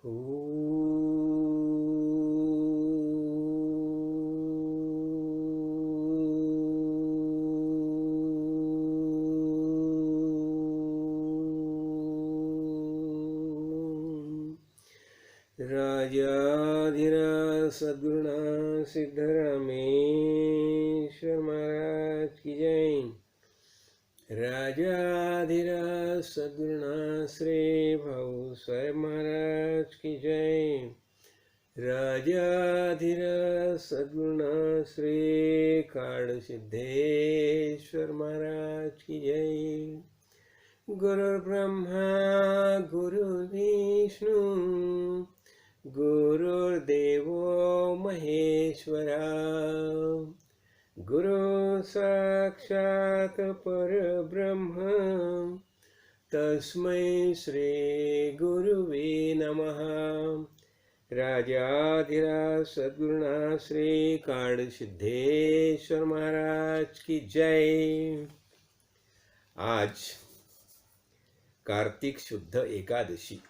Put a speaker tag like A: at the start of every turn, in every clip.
A: राजाधिराज सद्गुरुनाथ सिद्धरामेश्वर महाराज की जय। राजाधिराज सद्गुरुनाथ श्री भाऊ साहेब महाराज की जय। राजाधिराज सद्गुरुनाथ श्री काड़ सिद्धेश्वर महाराज की जय। गुरुर्ब्रह्मा गुरुर्विष्णु गुरुर्देवो महेश्वरा गुरु साक्षात् परब्रह्म तस्मै श्री गुरुवे नमः। राजाधिराज सद्गुरुनाथ श्री काड़ सिद्धेश्वर महाराज की जय। आज कार्तिक शुद्ध एकादशी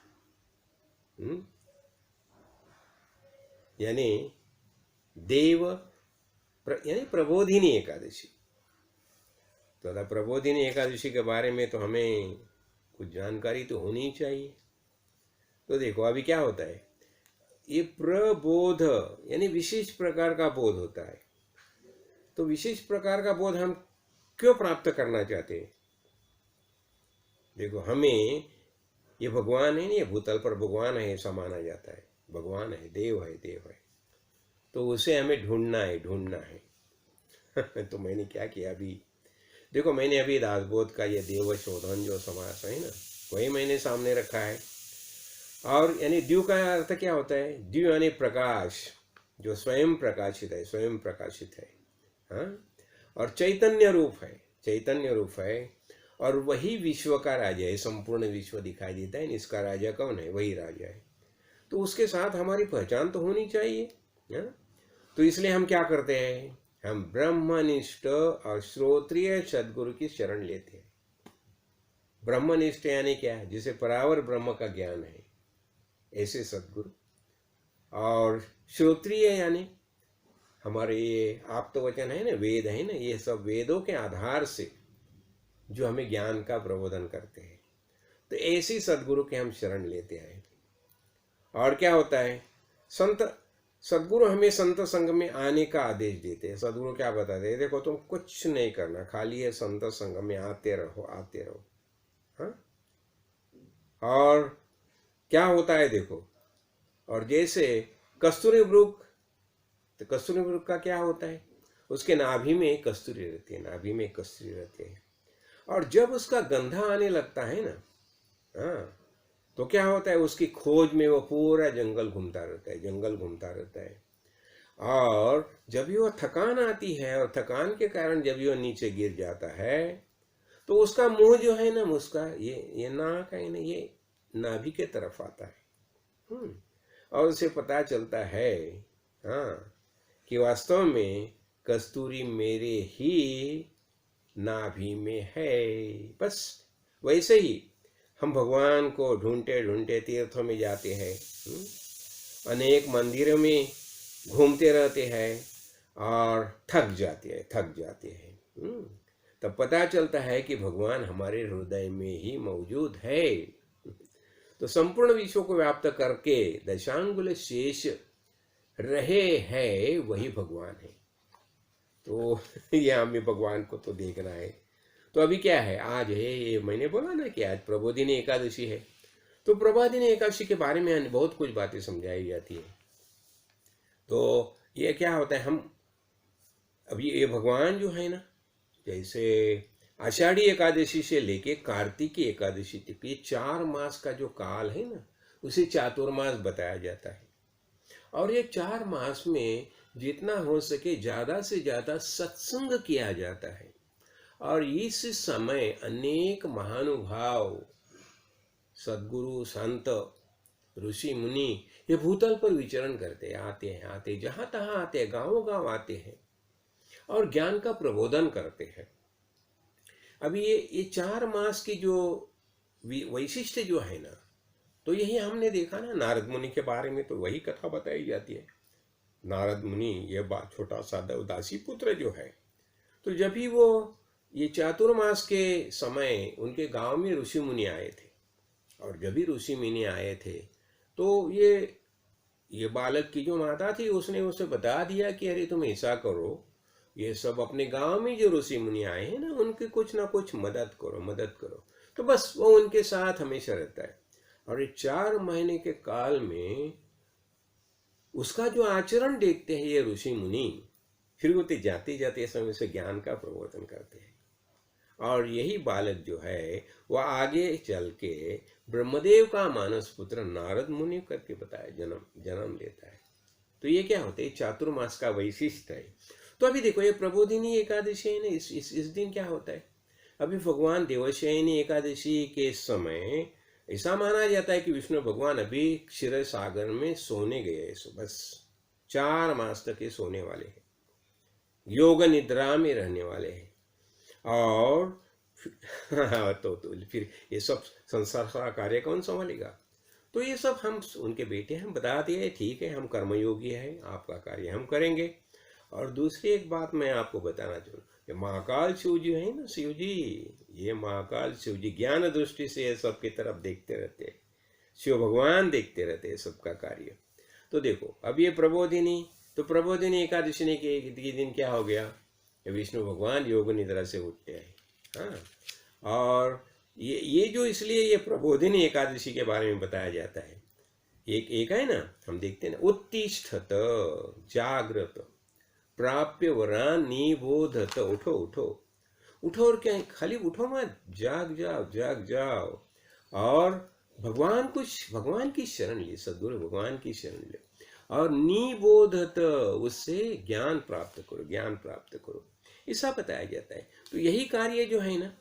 A: यानी यानी प्रबोधिनी एकादशी। तो अगर प्रबोधिनी एकादशी के बारे में तो हमें कुछ जानकारी तो होनी चाहिए। तो देखो अभी क्या होता है, ये प्रबोध यानी विशेष प्रकार का बोध होता है। तो विशेष प्रकार का बोध हम क्यों प्राप्त करना चाहते हैं? देखो हमें ये भगवान है, ये भूतल पर भगवान है ऐसा माना जाता है। भगवान है, देव है, देव है, तो उसे हमें ढूंढना है। तो मैंने क्या किया अभी, देखो मैंने अभी दासबोध का ये देव शोधन जो समास है ना, वही मैंने सामने रखा है। और यानी द्यू का अर्थ क्या होता है? द्यू यानी प्रकाश, जो स्वयं प्रकाशित है, स्वयं प्रकाशित है। हाँ, और चैतन्य रूप है और वही विश्व का राजा है। संपूर्ण विश्व दिखाई देता है, इसका राजा कौन है? वही राजा है। तो उसके साथ हमारी पहचान तो होनी चाहिए। तो इसलिए हम क्या करते हैं, हम ब्रह्मनिष्ठ और श्रोत्रिय सद्गुरु की शरण लेते हैं। ब्रह्मनिष्ठ यानी क्या है? जिसे परावर ब्रह्म का ज्ञान है, ऐसे सद्गुरु। और श्रोत्रिय यानी हमारे ये आप्तवचन है ना, वेद है ना, ये सब वेदों के आधार से जो हमें ज्ञान का प्रबोधन करते हैं। तो ऐसी सद्गुरु के हम शरण लेते हैं। और क्या होता है, सद्गुरु हमें संत संग में आने का आदेश देते हैं। सद्गुरु क्या बताते हैं, देखो तुम कुछ नहीं करना, खाली ये संत संग में आते रहो। हाँ, और क्या होता है देखो, और जैसे कस्तूरी वृक्ष, तो कस्तूरी वृक्ष का क्या होता है, उसके नाभि में कस्तूरी रहती है, और जब उसका गंधा आने लगता है ना, हाँ, तो क्या होता है, उसकी खोज में वो पूरा जंगल घूमता रहता है। और जब वो थकान आती है, और थकान के कारण जब वो नीचे गिर जाता है, तो उसका मुंह जो है ना, उसका ये नाक है ना, ये नाभि के तरफ आता है। और उसे पता चलता है, हाँ, कि वास्तव में कस्तूरी मेरे ही नाभि में है। बस वैसे ही हम भगवान को ढूंढते ढूंढते तीर्थों में जाते हैं, अनेक मंदिरों में घूमते रहते हैं और थक जाते हैं। तब पता चलता है कि भगवान हमारे हृदय में ही मौजूद है। तो संपूर्ण विश्व को व्याप्त करके दशांगुल शेष रहे हैं, वही भगवान है। तो ये हमें भगवान को तो देखना है। तो अभी क्या है, आज है, ये मैंने बोला ना कि आज प्रबोधिनी एकादशी है। तो प्रबोधिनी एकादशी के बारे में बहुत कुछ बातें समझाई जाती है। तो ये क्या होता है, हम अभी ये भगवान जो है ना, जैसे आषाढ़ी एकादशी से लेके कार्तिकी एकादशी तक ये 4 मास का जो काल है ना, उसे चातुर्मास बताया जाता है। और ये 4 मास में जितना हो सके ज़्यादा से ज़्यादा सत्संग किया जाता है। और इस समय अनेक महानुभाव, सद्गुरु, संत, ऋषि मुनि ये भूतल पर विचरण करते आते जहाँ तहाँ आते हैं, गाँव आते हैं और ज्ञान का प्रबोधन करते हैं। अभी ये 4 मास की जो वैशिष्ट्य जो है ना, तो यही हमने देखा ना, नारद मुनि के बारे में तो वही कथा बताई जाती है। नारद मुनि ये बात, छोटा सा दासी पुत्र जो है, तो जब भी वो ये चातुर्मास के समय उनके गांव में ऋषि मुनि आए थे, और जब भी ऋषि मुनि आए थे तो ये बालक की जो माता थी उसने उसे बता दिया कि अरे तुम ऐसा करो, ये सब अपने गांव में जो ऋषि मुनि आए हैं ना, उनकी कुछ ना कुछ मदद करो, मदद करो। तो बस वो उनके साथ हमेशा रहता है। और ये 4 महीने के काल में उसका जो आचरण देखते हैं ये ऋषि मुनि, फिर वो जाते जाते समय से ज्ञान का प्रवर्तन करते हैं। और यही बालक जो है वह आगे चल के ब्रह्मदेव का मानस पुत्र नारद मुनि करके बताया जन्म लेता है। तो ये क्या होता है, चातुर्मास का वैशिष्ट है। तो अभी देखो ये प्रबोधिनी एकादशी है ना, इस दिन क्या होता है, अभी भगवान देवशयनी एकादशी के समय ऐसा माना जाता है कि विष्णु भगवान अभी क्षीर सागर में सोने गए हैं। बस 4 मास तक ये सोने वाले हैं, योग निद्रा में रहने वाले हैं। और तो फिर ये सब संसार का कार्य कौन संभालेगा। तो ये सब हम उनके बेटे हम बता दिए, ठीक है हम कर्मयोगी हैं, आपका कार्य हम करेंगे। और दूसरी एक बात मैं आपको बताना चाहूँ, ये महाकाल शिव जी है ना, शिव जी, ये महाकाल शिव जी ज्ञान दृष्टि से ये सबकी तरफ देखते रहते हैं, शिव भगवान देखते रहते हैं सबका कार्य। तो देखो अब ये प्रबोधिनी, तो प्रबोधिनी एकादशी के दिन क्या हो गया, विष्णु भगवान योग निद्रा से उठते हैं। हाँ, और ये जो इसलिए ये प्रबोधिनी एकादशी के बारे में बताया जाता है, एक है ना, हम देखते हैं ना, उत्तिष्ठत जागृत प्राप्य वरान निबोधत, उठो उठो उठो। और क्या, खाली उठो मत, जाग जाओ जाग जाओ, और भगवान की शरण ले, सद्गुरु भगवान की शरण ले, और निबोधत, उससे ज्ञान प्राप्त करो, ज्ञान प्राप्त करो, ऐसा बताया जाता है। तो यही कार्य जो है ना,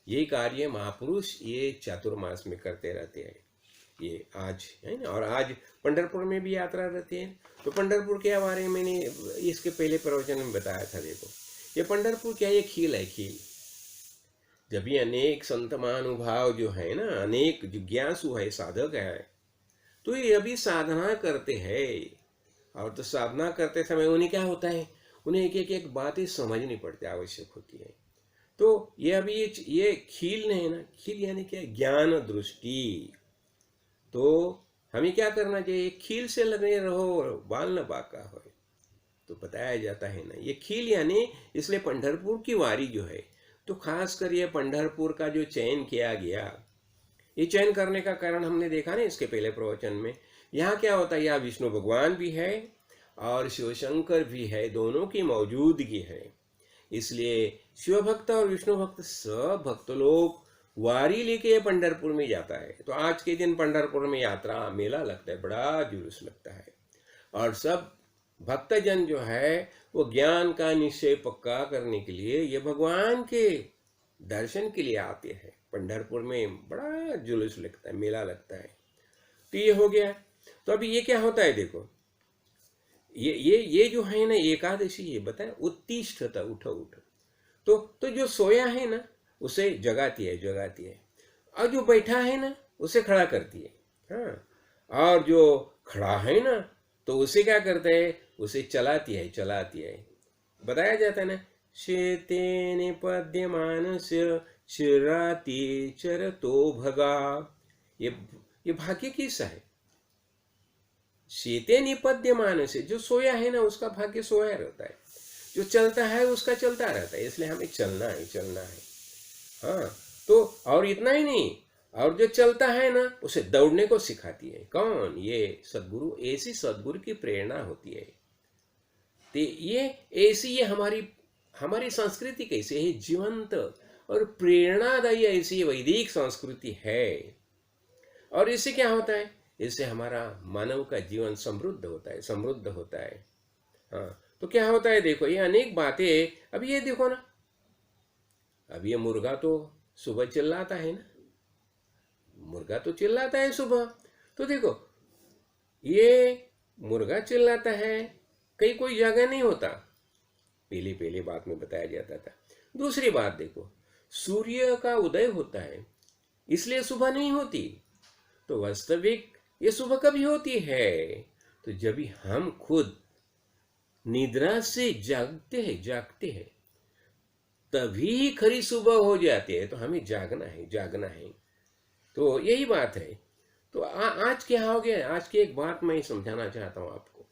A: यही कार्य महापुरुष ये चातुर्मास में करते रहते हैं। ये आज है ना, और आज पंढरपुर में भी यात्रा रहती है। तो पंढरपुर के बारे में मैंने इसके पहले प्रवचन में बताया था। देखो ये पंढरपुर क्या, ये खील है, खील। जब ये अनेक संत महानुभाव जो है ना, अनेक जिज्ञासु है, साधक है, तो ये अभी साधना करते हैं। और तो साधना करते समय उन्हें क्या होता है, उन्हें एक बातें समझनी पड़ती, आवश्यक होती है। तो ये अभी ये खील है ना, खील यानी क्या, ज्ञान दृष्टि। तो हमें क्या करना चाहिए, खील से लगे रहो, बाल न बाका हो। तो बताया जाता है ना, ये खील यानी, इसलिए पंढरपुर की वारी जो है, तो खास कर ये पंढरपुर का जो चयन किया गया, ये चयन करने का कारण हमने देखा ना इसके पहले प्रवचन में। यहाँ क्या होता है, यहाँ विष्णु भगवान भी है और शिव शंकर भी है, दोनों की मौजूदगी है। इसलिए शिव भक्त और विष्णु भक्त सब भक्त लोग वारी लेके पंढरपुर में जाता है। तो आज के दिन पंढरपुर में यात्रा मेला लगता है, बड़ा जुलूस लगता है, और सब भक्तजन जो है वो ज्ञान का निश्चय पक्का करने के लिए ये भगवान के दर्शन के लिए आते हैं। पंढरपुर में बड़ा जुलूस लगता है, मेला लगता है। तो ये हो गया। तो अभी ये क्या होता है, देखो ये जो है ना एकादशी, ये बताए उत्तिष्ठता, उठो उठो। तो जो सोया है ना उसे जगाती है, और जो बैठा है ना उसे खड़ा करती है। हाँ, और जो खड़ा है ना तो उसे क्या करते हैं, उसे चलाती है। बताया जाता है ना, शेते निपद्यमानस्य चिराति चरतो भगा। ये भाग्य किसका है, शेते निपद्यमान से, जो सोया है ना उसका भाग्य सोया रहता है, जो चलता है उसका चलता रहता है। इसलिए हमें चलना है। हाँ, तो और इतना ही नहीं, और जो चलता है ना उसे दौड़ने को सिखाती है। कौन, ये सद्गुरु। ऐसी सद्गुरु की प्रेरणा होती है। तो ये ऐसी, ये हमारी संस्कृति कैसे है, जीवंत और प्रेरणादायी ऐसी वैदिक संस्कृति है। और इससे क्या होता है, इससे हमारा मानव का जीवन समृद्ध होता है। हाँ, तो क्या होता है, देखो ये अनेक बातें। अब ये देखो ना, अब ये मुर्गा तो सुबह चिल्लाता है ना, मुर्गा तो चिल्लाता है सुबह। तो देखो ये मुर्गा चिल्लाता है, कहीं कोई जगह नहीं होता, पहली बात में बताया जाता था। दूसरी बात देखो, सूर्य का उदय होता है, इसलिए सुबह नहीं होती। तो वास्तविक ये सुबह कभी होती है? तो जब भी हम खुद निद्रा से जागते हैं तभी खरी सुबह हो जाती है। तो हमें जागना है, जागना है। तो यही बात है। तो आज क्या हो गया? आज की एक बात मैं समझाना चाहता हूं आपको।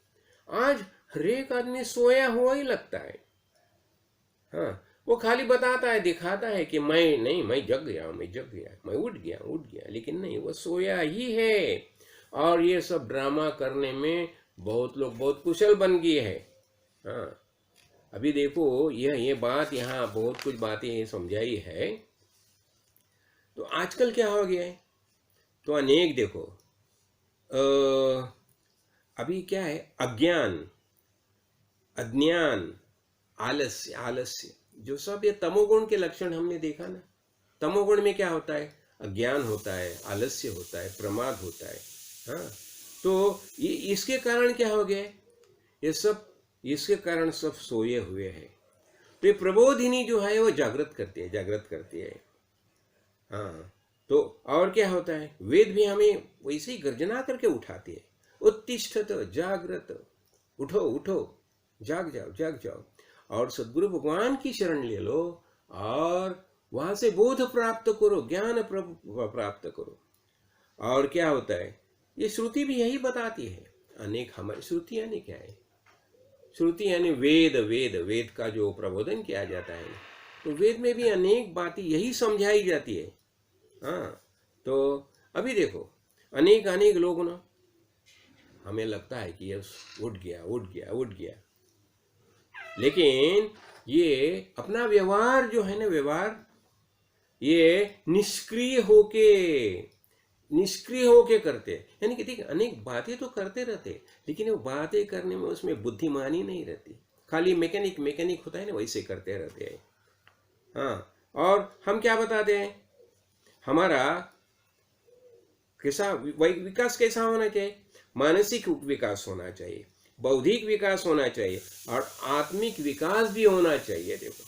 A: आज हर एक आदमी सोया हुआ ही लगता है। हाँ, वो खाली बताता है, दिखाता है कि मैं जग गया, मैं उठ गया, लेकिन नहीं, वो सोया ही है। और ये सब ड्रामा करने में बहुत लोग बहुत कुशल बन गए हैं। हाँ, अभी देखो ये बात, यहाँ बहुत कुछ बातें समझाई है। तो आजकल क्या हो गया है? तो अनेक देखो, अभी क्या है? अज्ञान, आलस्य, जो सब ये तमोगुण के लक्षण हमने देखा ना। तमोगुण में क्या होता है? अज्ञान होता है, आलस्य होता है, प्रमाद होता है। हाँ, तो ये इसके कारण क्या हो गया? ये सब इसके कारण सब सोए हुए हैं। तो ये प्रबोधिनी जो है वो जागृत करती है। हाँ, तो और क्या होता है? वेद भी हमें वैसे ही गर्जना करके उठाती है। उत्तिष्ठत जागृत, उठो उठो, जाग जाओ। और सदगुरु भगवान की शरण ले लो और वहां से बोध प्राप्त करो, ज्ञान प्राप्त करो। और क्या होता है? ये श्रुति भी यही बताती है। अनेक हमारी श्रुति यानी क्या है? श्रुति यानी वेद का जो प्रबोधन किया जाता है, तो वेद में भी अनेक बातें यही समझाई जाती है। हाँ, तो अभी देखो अनेक लोग ना, हमें लगता है कि ये उठ गया, लेकिन ये अपना व्यवहार जो है ना, ये निष्क्रिय होके करते हैं। यानी कि देखिए, अनेक बातें तो करते रहते, लेकिन वो बातें करने में उसमें बुद्धिमानी नहीं रहती। खाली मैकेनिक होता है ना, वैसे करते रहते हैं। हाँ, और हम क्या बताते हैं? हमारा विकास कैसा होना चाहिए? मानसिक विकास होना चाहिए, बौद्धिक विकास होना चाहिए, और आत्मिक विकास भी होना चाहिए। देखो,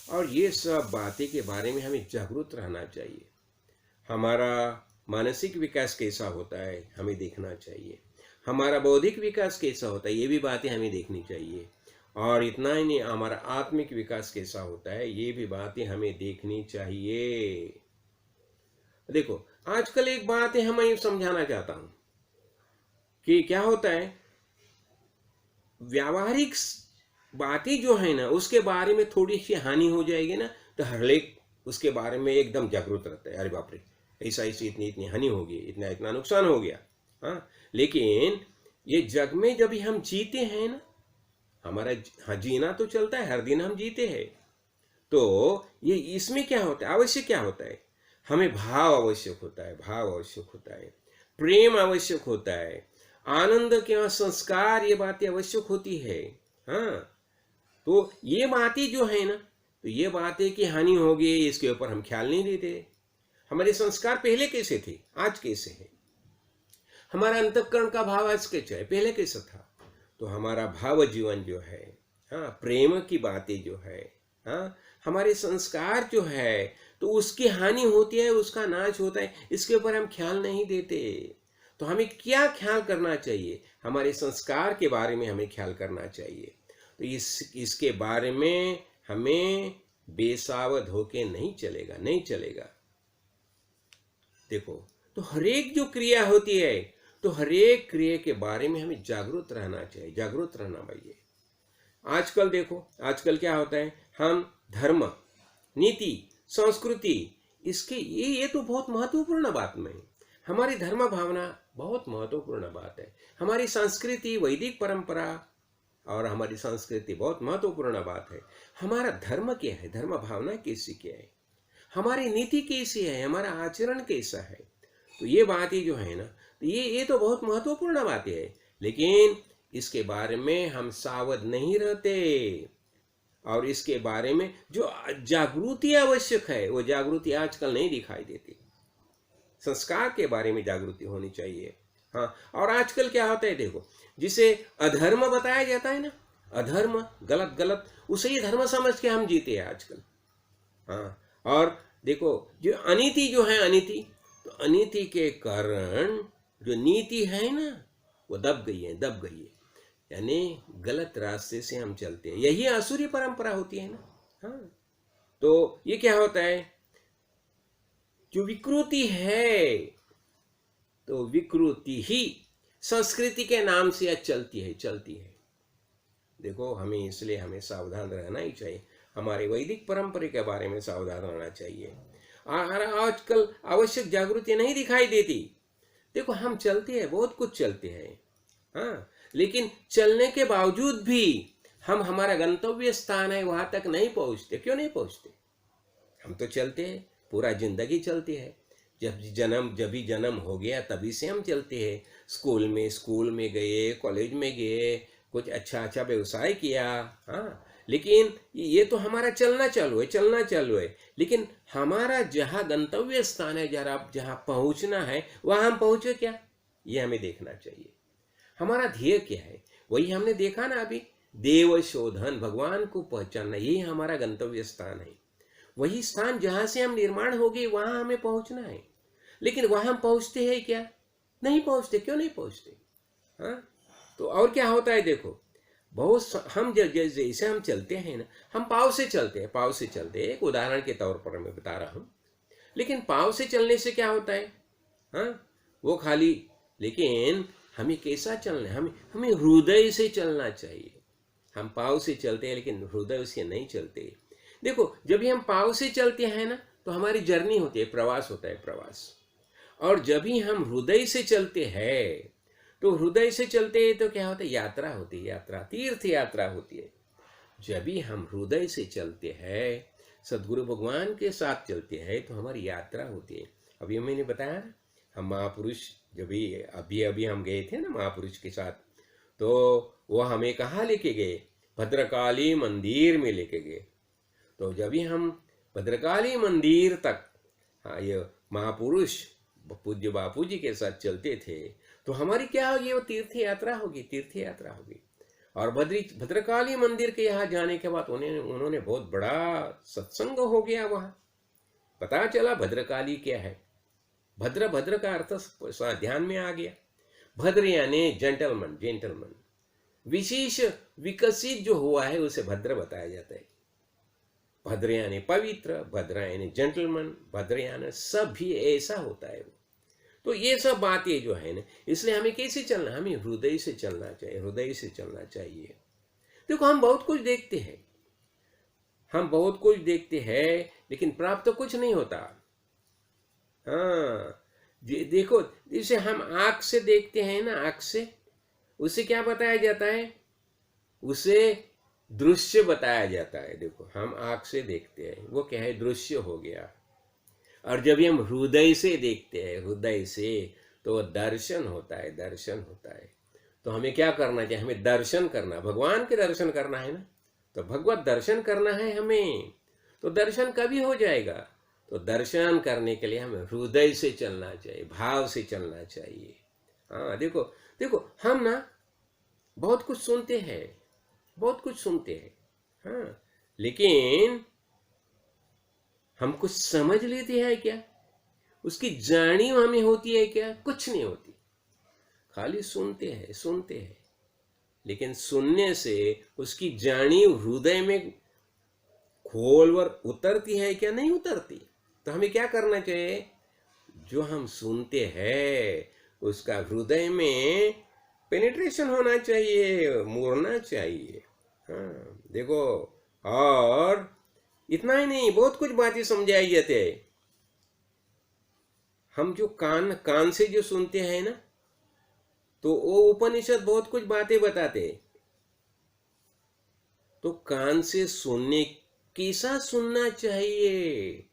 A: और ये सब बातें के बारे में हमें जागरूक रहना चाहिए। हमारा मानसिक विकास कैसा होता है हमें देखना चाहिए, हमारा बौद्धिक विकास कैसा होता है ये भी बातें हमें देखनी चाहिए, और इतना ही नहीं, हमारा आत्मिक विकास कैसा होता है ये भी बातें हमें देखनी चाहिए। देखो, आजकल एक बात है, मैं समझाना चाहता हूं कि क्या होता है, व्यावहारिक बातें जो है ना, उसके बारे में थोड़ी सी हानि हो जाएगी ना, तो हर एक उसके बारे में एकदम जागरूक रहता है। अरे बाप रे, ऐसा इतनी हानि होगी, इतना नुकसान हो गया। हाँ, लेकिन ये जग में जब हम जीते हैं ना, हमारा जीना तो चलता है, हर दिन हम जीते हैं। तो ये इसमें क्या होता है? आवश्यक क्या होता है? हमें भाव आवश्यक होता है, प्रेम आवश्यक होता है, आनंद के संस्कार, ये बातें आवश्यक होती है। हाँ, तो ये बातें जो है ना, तो ये बातें की हानि होगी, इसके ऊपर हम ख्याल नहीं देते। हमारे संस्कार पहले कैसे थे, आज कैसे है? हमारा अंतःकरण का भाव आज कैसे है, पहले कैसा था? तो हमारा भाव जीवन जो है, हाँ, प्रेम की बातें जो है, हाँ, हमारे संस्कार जो है, तो उसकी हानि होती है, उसका नाश होता है, इसके ऊपर हम ख्याल नहीं देते। तो हमें क्या ख्याल करना चाहिए? हमारे संस्कार के बारे में हमें ख्याल करना चाहिए। तो इसके बारे में हमें बेसावध होके नहीं चलेगा। देखो, तो हरेक जो क्रिया होती है, तो हरेक क्रिया के बारे में हमें जागरूक रहना चाहिए, जागरूक रहना चाहिए। आजकल देखो, आजकल क्या होता है, हम धर्म, नीति, संस्कृति, इसके ये तो बहुत महत्वपूर्ण बात में है। हमारी धर्म भावना बहुत महत्वपूर्ण बात है। हमारी संस्कृति, वैदिक परंपरा और हमारी संस्कृति बहुत महत्वपूर्ण बात है। हमारा धर्म क्या है, धर्म भावना कैसी क्या है, हमारी नीति कैसी है, हमारा आचरण कैसा है। तो ये बातें जो है ना, तो ये तो बहुत महत्वपूर्ण बातें है, लेकिन इसके बारे में हम सावध नहीं रहते, और इसके बारे में जो जागृति आवश्यक है, वो जागृति आजकल नहीं दिखाई देती। संस्कार के बारे में जागृति होनी चाहिए। हाँ, और आजकल क्या होता है, देखो, जिसे अधर्म बताया जाता है ना, अधर्म, गलत, उसे ही धर्म समझ के हम जीते हैं आजकल। हाँ, और देखो, जो अनीति जो है, अनीति, तो अनीति के कारण जो नीति है ना वो दब गई है, दब गई है। यानी गलत रास्ते से हम चलते हैं, यही आसुरी परंपरा होती है ना। हाँ, तो ये क्या होता है, जो विकृति है तो विकृति ही संस्कृति के नाम से आज चलती है, चलती है। देखो हमें इसलिए हमें सावधान रहना ही चाहिए, हमारे वैदिक परंपरा के बारे में सावधान रहना चाहिए। आजकल आवश्यक जागृति नहीं दिखाई देती। देखो हम चलते हैं, बहुत कुछ चलते हैं, हाँ, लेकिन चलने के बावजूद भी हम हमारा गंतव्य स्थान है वहां तक नहीं पहुंचते। क्यों नहीं पहुंचते? हम तो चलते हैं, पूरा जिंदगी चलती है। जब भी जन्म हो गया तभी से हम चलते हैं। स्कूल में गए, कॉलेज में गए, कुछ अच्छा व्यवसाय किया, हाँ, लेकिन ये तो हमारा चलना चालू है। लेकिन हमारा जहाँ गंतव्य स्थान है, जहाँ पहुँचना है, वहाँ हम पहुँचे क्या, ये हमें देखना चाहिए। हमारा ध्येय क्या है, वही हमने देखा ना अभी, देव शोधन, भगवान को पहचानना, यही हमारा गंतव्य स्थान है। वही स्थान जहाँ से हम निर्माण हो गए वहाँ हमें पहुँचना है। लेकिन वहाँ हम पहुँचते हैं क्या? नहीं पहुँचते। क्यों नहीं पहुँचते? हाँ, तो और क्या होता है, देखो बहुत हम जैसे हम चलते हैं ना, हम पाँव से चलते हैं, एक उदाहरण के तौर पर मैं बता रहा हूँ। लेकिन पाँव से चलने से क्या होता है, हाँ, वो खाली, लेकिन हमें कैसा चलना है, हमें हृदय से चलना चाहिए। हम पाँव से चलते हैं लेकिन हृदय से नहीं चलते। देखो जब भी हम पाँव से चलते हैं ना तो हमारी जर्नी होती है, प्रवास होता है, प्रवास। और जब भी हम हृदय से चलते हैं तो हृदय से चलते हैं तो क्या होता है, यात्रा होती है, यात्रा, तीर्थ यात्रा होती है। जब भी हम हृदय से चलते हैं, सदगुरु भगवान के साथ चलते हैं, तो हमारी यात्रा होती है। अभी मैंने बताया हम महापुरुष, जब भी अभी हम गए थे ना महापुरुष के साथ, तो वो हमें कहाँ लेके गए, भद्रकाली मंदिर में लेके गए। तो जब भी हम भद्रकाली मंदिर तक, हाँ, ये महापुरुष पूज्य बापू जी के साथ चलते थे, तो हमारी क्या होगी, वो तीर्थ यात्रा होगी। और भद्रकाली मंदिर के यहाँ जाने के बाद उन्होंने बहुत बड़ा सत्संग हो गया। वहाँ पता चला भद्रकाली क्या है। भद्र का अर्थ ध्यान में आ गया। भद्र यानी जेंटलमैन, विशेष विकसित जो हुआ है उसे भद्र बताया जाता है। भद्र यानी पवित्र, भद्र यानी जेंटलमैन, भद्र यानी सब भी ऐसा होता है। तो ये सब बातें जो है ना, इसलिए हमें कैसे चलना, हमें हृदय से चलना चाहिए। देखो हम बहुत कुछ देखते हैं, लेकिन प्राप्त तो कुछ नहीं होता। हाँ, देखो जैसे हम आँख से देखते हैं ना, आँख से, उसे क्या बताया जाता है, उसे दृश्य बताया जाता है। देखो हम आँख से देखते हैं, वो क्या है, दृश्य हो गया। और जब हम हृदय से देखते हैं, हृदय से, तो दर्शन होता है। तो हमें क्या करना चाहिए, हमें दर्शन करना, भगवान के दर्शन करना है ना, तो भगवत दर्शन करना है हमें। तो दर्शन कभी हो जाएगा, तो दर्शन करने के लिए हमें हृदय से चलना चाहिए, भाव से चलना चाहिए। हाँ, देखो हम ना बहुत कुछ सुनते हैं, हाँ, लेकिन हम कुछ समझ लेते हैं क्या, उसकी जानी हमें होती है क्या? कुछ नहीं होती। खाली सुनते हैं, लेकिन सुनने से उसकी जानी हृदय में खोलवर उतरती है क्या? नहीं उतरती। तो हमें क्या करना चाहिए, जो हम सुनते हैं उसका हृदय में पेनिट्रेशन होना चाहिए, मुड़ना चाहिए। हाँ, देखो, और इतना ही नहीं, बहुत कुछ बातें समझाई जाती है। हम जो कान से जो सुनते हैं ना, तो वो उपनिषद बहुत कुछ बातें बताते हैं। तो कान से सुनने, कैसा सुनना चाहिए,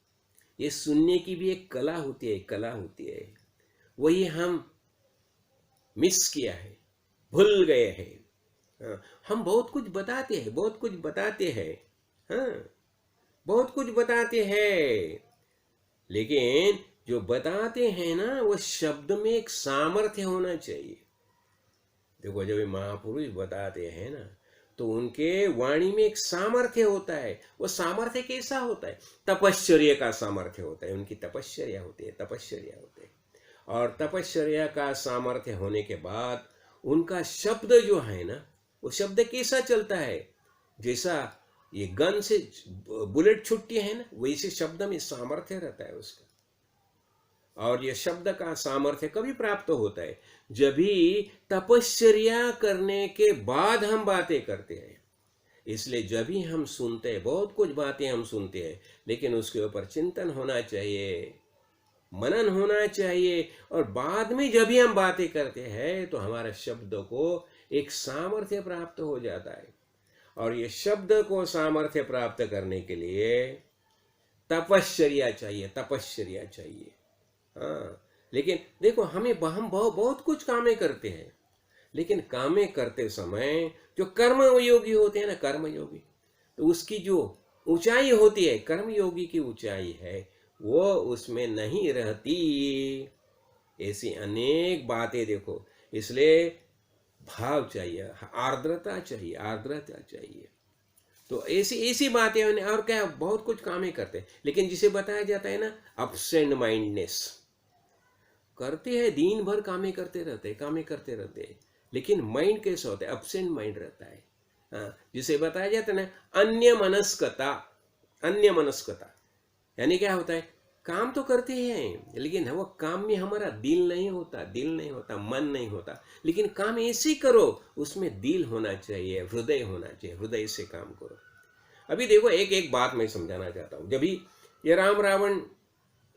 A: ये सुनने की भी एक कला होती है। वही हम मिस किया है, भूल गए हैं। हाँ, हम बहुत कुछ बताते हैं, हाँ, बहुत कुछ बताते हैं, लेकिन जो बताते हैं ना, वो शब्द में एक सामर्थ्य होना चाहिए। देखो जब महापुरुष बताते हैं ना, तो उनके वाणी में एक सामर्थ्य होता है। वो सामर्थ्य कैसा होता है? तपश्चर्या का सामर्थ्य होता है। उनकी तपश्चर्या होती है, तपश्चर्या होती है। और तपश्चर्या का सामर्थ्य होने के बाद उनका शब्द जो है ना, वो शब्द कैसा चलता है? जैसा ये गन से बुलेट छुट्टी है ना, वैसे शब्द में सामर्थ्य रहता है उसका। और ये शब्द का सामर्थ्य कभी प्राप्त होता है? जब भी तपश्चर्या करने के बाद हम बातें करते हैं। इसलिए जब भी हम सुनते हैं, बहुत कुछ बातें हम सुनते हैं, लेकिन उसके ऊपर चिंतन होना चाहिए, मनन होना चाहिए। और बाद में जब भी हम बातें करते हैं तो हमारे शब्द को एक सामर्थ्य प्राप्त हो जाता है। और ये शब्द को सामर्थ्य प्राप्त करने के लिए तपश्चर्या चाहिए, तपश्चर्या चाहिए। हाँ, लेकिन देखो हम बहुत कुछ कामें करते हैं, लेकिन कामें करते समय जो कर्म योगी होते हैं ना, कर्म योगी, तो उसकी जो ऊंचाई होती है, कर्म योगी की ऊंचाई है, वो उसमें नहीं रहती। ऐसी अनेक बातें देखो। इसलिए भाव चाहिए, आर्द्रता चाहिए, आर्द्रता चाहिए। तो ऐसी ऐसी बातें होने। और क्या, बहुत कुछ कामें करते हैं, लेकिन जिसे बताया जाता है ना अब्सेंट माइंडनेस, करते हैं दिन भर कामें करते रहते हैं, कामें करते रहते हैं, लेकिन माइंड कैसा होता है? अब्सेंट माइंड रहता है। हाँ, जिसे बताया जाता है ना अन्य मनस्कता। अन्य मनस्कता यानी क्या होता है? काम तो करते हैं, लेकिन वो काम में हमारा दिल नहीं होता, दिल नहीं होता, मन नहीं होता। लेकिन काम ऐसे करो, उसमें दिल होना चाहिए, हृदय होना चाहिए, हृदय से काम करो। अभी देखो, एक एक बात मैं समझाना चाहता हूँ। जब भी ये राम रावण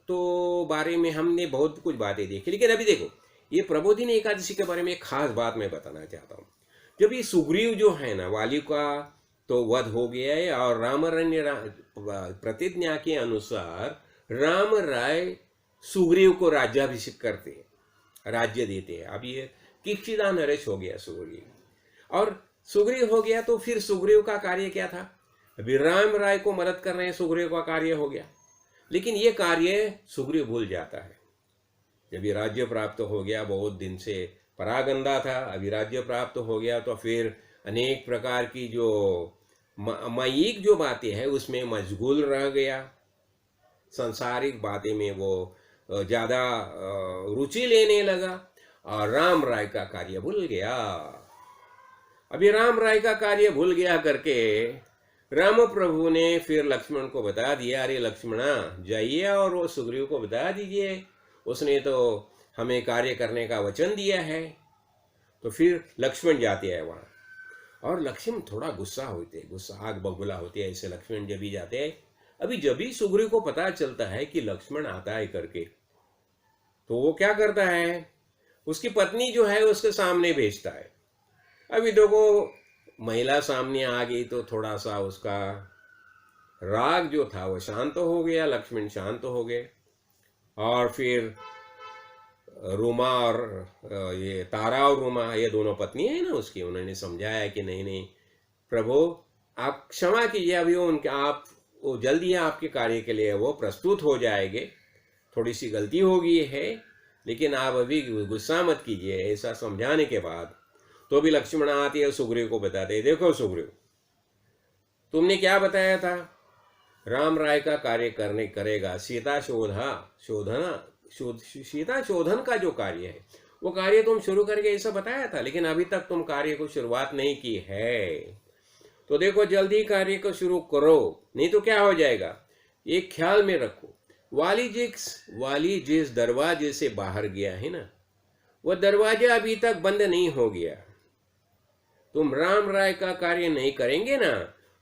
A: तो बारे में हमने बहुत कुछ बातें देखी, लेकिन अभी देखो ये प्रबोधिनी एकादशी के बारे में एक खास बात मैं बताना चाहता हूँ। जब ये सुग्रीव जो है ना, वाली का तो वध हो गया है, और रामरण्य प्रतिज्ञा के अनुसार राम राय सुग्रीव को राज्याभिषेक करते हैं, राज्य देते हैं। अब ये किक्षिदा नरेश हो गया सुग्रीव, और सुग्रीव हो गया तो फिर सुग्रीव का कार्य क्या था? अभी राम राय को मदद कर रहे हैं, सुग्रीव का कार्य हो गया। लेकिन ये कार्य सुग्रीव भूल जाता है। जब ये राज्य प्राप्त हो गया, बहुत दिन से परागंदा था, अभी राज्य प्राप्त हो गया, तो फिर अनेक प्रकार की जो मायिक जो बातें हैं उसमें मशगूल रह गया। सांसारिक बातें में वो ज़्यादा रुचि लेने लगा, और राम राय का कार्य भूल गया। अभी राम राय का कार्य भूल गया करके राम प्रभु ने फिर लक्ष्मण को बता दिया, अरे लक्ष्मणा जाइए और वो सुग्रीव को बता दीजिए, उसने तो हमें कार्य करने का वचन दिया है। तो फिर लक्ष्मण जाते हैं वहाँ, और लक्ष्मण थोड़ा गुस्सा होते हैं, गुस्सा आग बबूला होती है। ऐसे लक्ष्मण जब भी जाते हैं, अभी जब भी सुग्रीव को पता चलता है कि लक्ष्मण आता है करके, तो वो क्या करता है? उसकी पत्नी जो है उसके सामने भेजता है। अभी देखो महिला सामने आ गई तो थोड़ा सा उसका राग जो था वो शांत हो गया, लक्ष्मण शांत हो गए। और फिर रूमा और ये तारा और रूमा, ये दोनों पत्नी है ना उसकी, उन्होंने समझाया कि नहीं नहीं प्रभु आप क्षमा कीजिए, अभी उनके आप वो जल्दी आपके कार्य के लिए वो प्रस्तुत हो जाएंगे, थोड़ी सी गलती हो गई है, लेकिन आप अभी गुस्सा मत कीजिए। ऐसा समझाने के बाद तो भी लक्ष्मण आती है, सुग्रीव को बताते हैं, देखो सुग्रीव तुमने क्या बताया था? राम राय का कार्य करने करेगा, सीता शोधन का जो कार्य है वो कार्य तुम शुरू करके ऐसा बताया था, लेकिन अभी तक तुम कार्य को शुरुआत नहीं की है। तो देखो जल्दी कार्य को शुरू करो, नहीं तो क्या हो जाएगा। एक ख्याल में रखो, वाली जिस दरवाजे से बाहर गया है ना, वह दरवाजा अभी तक बंद नहीं हो गया। तुम राम राय का कार्य नहीं करेंगे ना,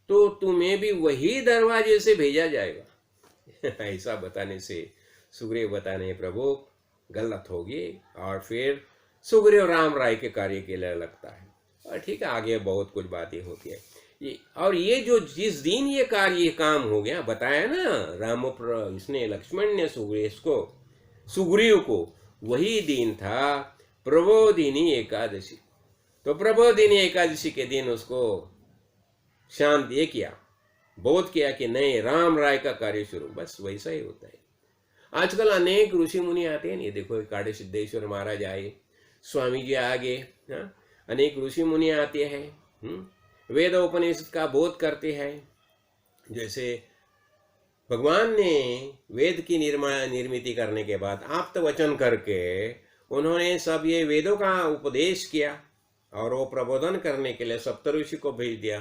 A: तो तुम्हें भी वही दरवाजे से भेजा जाएगा। ऐसा बताने से सुग्रीव बताने प्रभु गलत होगी, और फिर सुग्रीव राम राय के कार्य के लिए लगता है। और ठीक है, आगे बहुत कुछ बातें होती है। और ये जो जिस दिन ये कार्य काम हो गया, बताया ना इसने लक्ष्मण ने सुग्रीव को, वही दिन था प्रबोधिनी एकादशी। तो प्रबोधिनी एकादशी के दिन उसको शांत ये किया, बोध किया कि नहीं, राम राय का कार्य शुरू। बस वैसा ही होता है। आजकल अनेक ऋषि मुनि आते हैं, ये देखो काटे सिद्धेश्वर महाराज आए, स्वामी जी आगे, अनेक ऋषि मुनि आते हैं, वेद उपनिषद का बोध करते हैं। जैसे भगवान ने वेद की निर्मिति करने के बाद आप्त वचन करके उन्होंने सब ये वेदों का उपदेश किया और वो प्रबोधन करने के लिए सप्तऋषि को भेज दिया,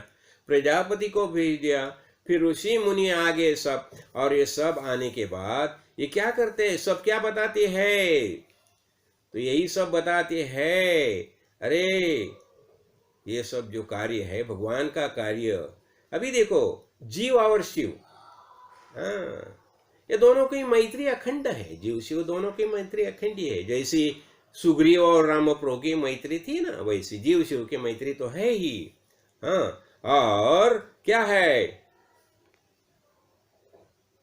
A: प्रजापति को भेज दिया, फिर ऋषि मुनि आगे सब। और ये सब आने के बाद ये क्या करते हैं, सब क्या बताते हैं, तो यही सब बताते हैं, अरे ये सब जो कार्य है भगवान का कार्य। अभी देखो जीव और शिव, हाँ, ये दोनों की मैत्री अखंड है, जीव शिव दोनों की मैत्री अखंड है। जैसी सुग्रीव और रामप्रो की मैत्री थी ना, वैसी जीव शिव की मैत्री तो है ही। हाँ, और क्या है,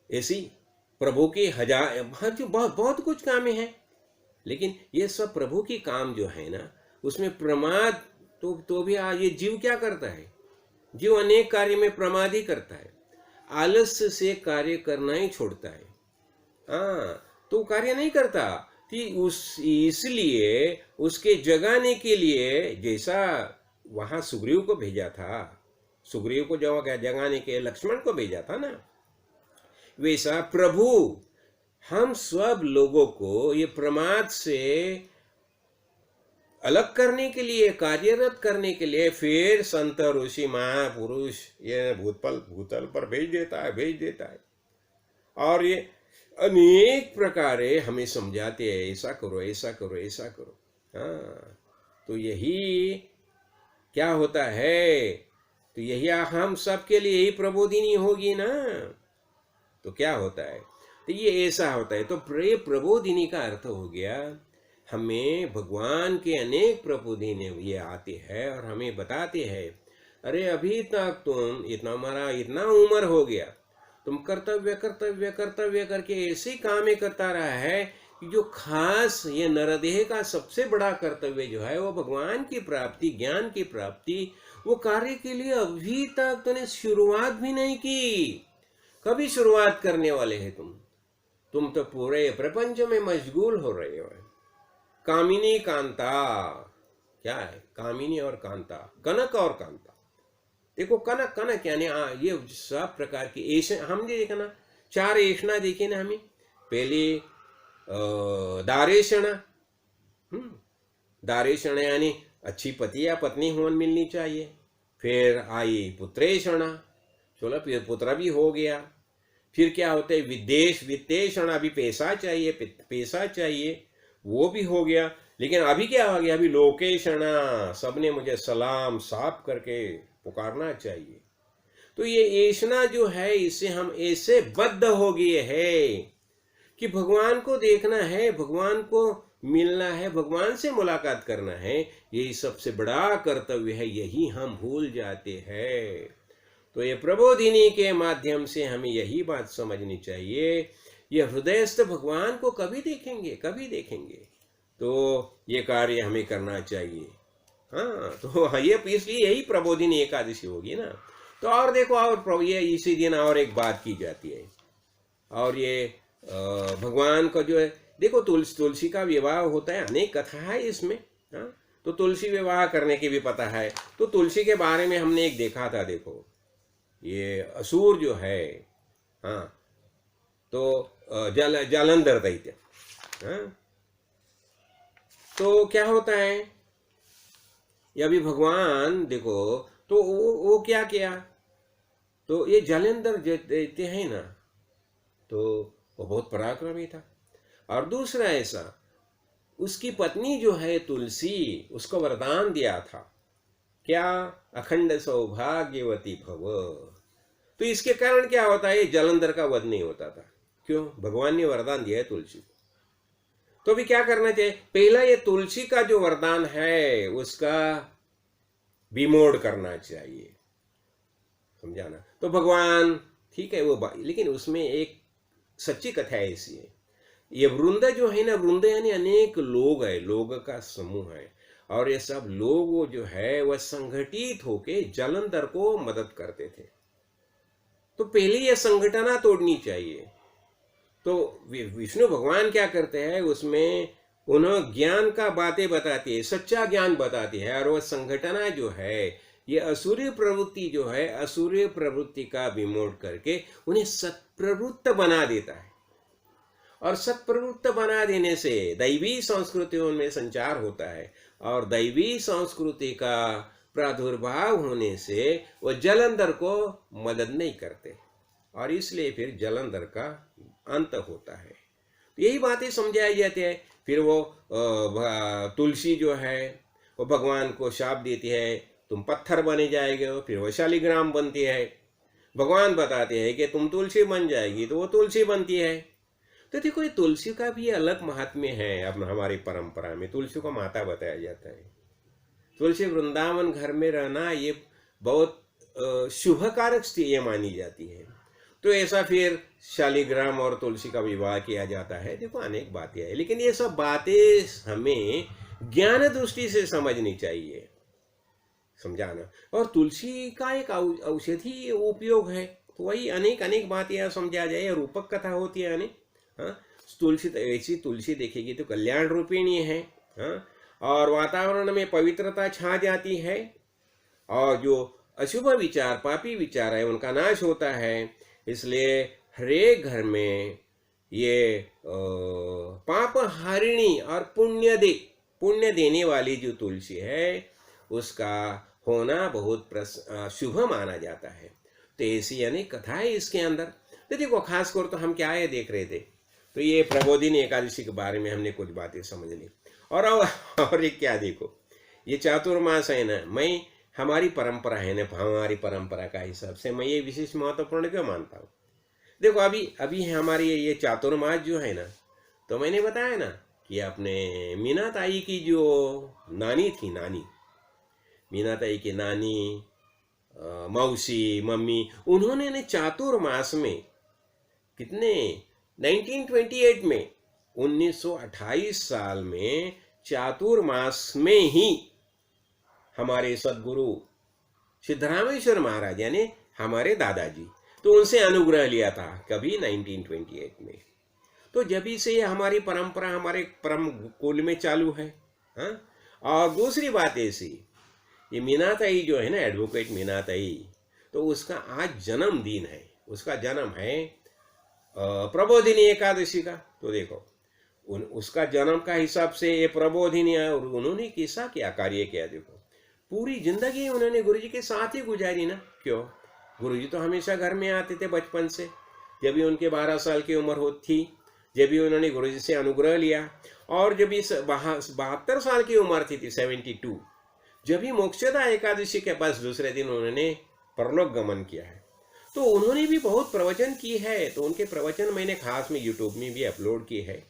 A: ऐसी प्रभु की हजार बहुत बहुत कुछ काम है। लेकिन ये सब प्रभु की काम जो है ना, उसमें प्रमाद तो भी ये जीव क्या करता है, जीव अनेक कार्य में प्रमाद ही करता है, आलस्य से कार्य करना ही छोड़ता है। हाँ, तो कार्य नहीं करता कि इसलिए उसके जगाने के लिए, जैसा वहां सुग्रीव को भेजा था, सुग्रीव को जगाने के लक्ष्मण को भेजा था ना, वैसा प्रभु हम सब लोगों को ये प्रमाद से अलग करने के लिए, कार्यरत करने के लिए फिर संत ऋषि महापुरुष ये भूतल पर भेज देता है और ये अनेक प्रकारे हमें समझाते हैं, ऐसा करो ऐसा करो ऐसा करो। हाँ, तो यही क्या होता है, तो यही हम सबके लिए यही प्रबोधिनी होगी ना। तो क्या होता है, तो ये ऐसा होता है। तो प्रबोधिनी का अर्थ हो गया, हमें भगवान के अनेक प्रबोधिनी ये आते हैं और हमें बताते हैं, अरे अभी तक तुम इतना उम्र हो गया, तुम कर्तव्य कर्तव्य कर्तव्य करके ऐसे काम करता रहा है कि जो खास ये नरदेह का सबसे बड़ा कर्तव्य जो है वो भगवान की प्राप्ति, ज्ञान की प्राप्ति, वो कार्य के लिए अभी तक तूने शुरुआत भी नहीं की। कभी शुरुआत करने वाले हैं तुम तो पूरे प्रपंच में मशगूल हो रहे हो। कामिनी कांता क्या है, कामिनी और कांता, कनक और कांता। देखो कनक कनक यानी ये सब प्रकार की हम देखा ना, 4 ऐषणा देखे ना हमें। पहले दारेषणा, दारेषणा यानी अच्छी पति या पत्नी होने मिलनी चाहिए। फिर आई पुत्रेषणा, चलो फिर पुत्र भी हो गया। फिर क्या होता है वित्तेषणा, अभी पैसा चाहिए, वो भी हो गया। लेकिन अभी क्या हो गया, अभी लोकेषणा, सबने मुझे सलाम साफ करके पुकारना चाहिए। तो ये ऐषणा जो है, इससे हम ऐसे बद्ध हो गए हैं कि भगवान को देखना है, भगवान को मिलना है, भगवान से मुलाकात करना है, यही सबसे बड़ा कर्तव्य है, यही हम भूल जाते हैं। तो ये प्रबोधिनी के माध्यम से हमें यही बात समझनी चाहिए, ये हृदयस्थ भगवान को कभी देखेंगे, तो ये कार्य हमें करना चाहिए। हाँ, तो ये इसलिए यही प्रबोधिनी एकादशी होगी ना। तो और देखो, और ये इसी दिन और एक बात की जाती है, और ये भगवान का जो है, देखो तुलसी का विवाह होता है, अनेक कथा है इसमें। हाँ, तो तुलसी विवाह करने की भी पता है। तो तुलसी के बारे में हमने एक देखा था, देखो ये असुर जो है, हाँ, तो जालंधर दैत्य, हाँ, तो क्या होता है, ये अभी भगवान देखो, तो वो क्या किया, तो ये जालंधर दैत्य है ना, तो वो बहुत पराक्रमी था। और दूसरा ऐसा, उसकी पत्नी जो है तुलसी, उसको वरदान दिया था, क्या, अखंड सौभाग्यवती भव। तो इसके कारण क्या होता है, जालंधर का वध नहीं होता था। क्यों, भगवान ने वरदान दिया है तुलसी को। तो भी क्या करना चाहिए, पहला ये तुलसी का जो वरदान है उसका विमोड़ करना चाहिए, समझाना। तो भगवान ठीक है वो लेकिन उसमें एक सच्ची कथा ऐसी है, ये वृंद जो है ना, वृंद यानी अनेक लोग है, लोग का समूह है, और ये सब लोग जो है वह संगठित होके जालंधर को मदद करते थे। तो पहले ये संगठना तोड़नी चाहिए। तो विष्णु भगवान क्या करते हैं, उसमें उन्हें ज्ञान का बातें बताती है, सच्चा ज्ञान बताती है, और वह संगठना जो है ये असुरी प्रवृत्ति जो है, असुरी प्रवृत्ति का विमोढ़ करके उन्हें सत्प्रवृत्त बना देता है। और सत्प्रवृत्त बना देने से दैवी संस्कृतियों में संचार होता है, और दैवी संस्कृति का प्रादुर्भाव होने से वो जलंधर को मदद नहीं करते, और इसलिए फिर जलंधर का अंत होता है। यही बातें समझाई जाती है। फिर वो तुलसी जो है वो भगवान को शाप देती है, तुम पत्थर बने जाएंगे हो। फिर वो शालिग्राम बनती है। भगवान बताते हैं कि तुम तुलसी बन जाएगी, तो वो तुलसी बनती है। तो देखो, ये तुलसी का भी अलग महात्म्य है। अब हमारी परंपरा में तुलसी को माता बताया जाता है। तुलसी वृंदावन घर में रहना ये बहुत शुभकारक स्थिति मानी जाती है। तो ऐसा फिर शालिग्राम और तुलसी का विवाह किया जाता है। देखो, अनेक बातें हैं, लेकिन ये सब बातें हमें ज्ञान दृष्टि से समझनी चाहिए, समझाना। और तुलसी का एक औषधि उपयोग है, तो वही अनेक अनेक बातें यहाँ समझा जाए। रूपक कथा होती है अनेक। हाँ, तुलसी ऐसी तुलसी देखेगी तो कल्याण रूपिणी है। हाँ, और वातावरण में पवित्रता छा जाती है, और जो अशुभ विचार, पापी विचार है, उनका नाश होता है। इसलिए हरेक घर में ये पाप हारिणी और पुण्य देने वाली जो तुलसी है, उसका होना बहुत शुभ माना जाता है। तो ऐसी अनेक कथा है इसके अंदर। तो देखो, खासकर तो हम क्या है देख रहे थे, तो ये प्रबोधिनी एकादशी के बारे में हमने कुछ बातें समझ ली। और एक क्या, देखो, ये चातुर्मास है ना, हमारी परंपरा है ना, हमारी परंपरा का हिसाब से मैं ये विशेष महत्वपूर्ण क्यों मानता हूँ। देखो, अभी हमारी ये चातुर्मास जो है ना, तो मैंने बताया ना कि अपने मीना ताई की जो नानी थी, मीना ताई की नानी, मौसी, मम्मी, उन्होंने ने चातुर्मास में कितने 1928 में 1928 साल में चातुर्मास में ही हमारे सदगुरु सिद्धरामेश्वर महाराज यानी हमारे दादाजी, तो उनसे अनुग्रह लिया था कभी 1928 में। तो जब से ये हमारी परंपरा हमारे परम कुल में चालू है। हाँ, और दूसरी बात ऐसी, ये मीना ताई जो है ना, एडवोकेट मीना ताई, तो उसका आज जन्मदिन है। उसका जन्म है प्रबोधिनी एकादशी का। तो देखो, उसका जन्म का हिसाब से ये प्रबोधिनी है, और उन्होंने कैसा क्या कार्य किया। देखो, पूरी जिंदगी उन्होंने गुरुजी के साथ ही गुजारी ना। क्यों? गुरुजी तो हमेशा घर में आते थे बचपन से। जब भी उनके 12 साल की उम्र होती थी, जब भी उन्होंने गुरुजी से अनुग्रह लिया, और जब भी 72 साल की उम्र थी 72, जब भी मोक्षदा एकादशी के पास दूसरे दिन उन्होंने परलोक गमन किया है। तो उन्होंने भी बहुत प्रवचन की है। तो उनके प्रवचन मैंने खास में यूट्यूब में भी अपलोड की है।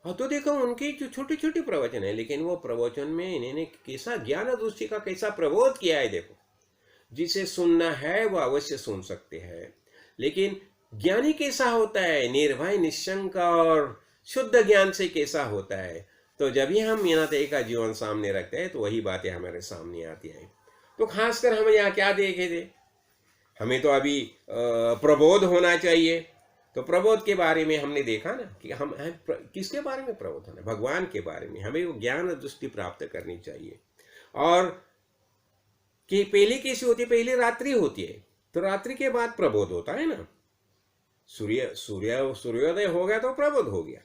A: और तो देखो, उनके जो छोटे छोटे प्रवचन है, लेकिन वो प्रवचन में इन्होंने कैसा ज्ञान दृष्टि का कैसा प्रबोध किया है। देखो, जिसे सुनना है वो अवश्य सुन सकते हैं, लेकिन ज्ञानी कैसा होता है, निर्भय निशंक और शुद्ध ज्ञान से कैसा होता है। तो जब भी हम मीना ताई का जीवन सामने रखते हैं, तो वही बातें हमारे सामने आती है। तो खासकर हम यहाँ क्या देखे थे, हमें तो अभी प्रबोध होना चाहिए। तो प्रबोध के बारे में हमने देखा ना कि हम किसके बारे में प्रबोध होना, भगवान के बारे में हमें वो ज्ञान दृष्टि प्राप्त करनी चाहिए। और कि पहले कैसी होती है, पहले रात्रि होती है, तो रात्रि के बाद प्रबोध होता है ना। सूर्योदय हो गया तो प्रबोध हो गया।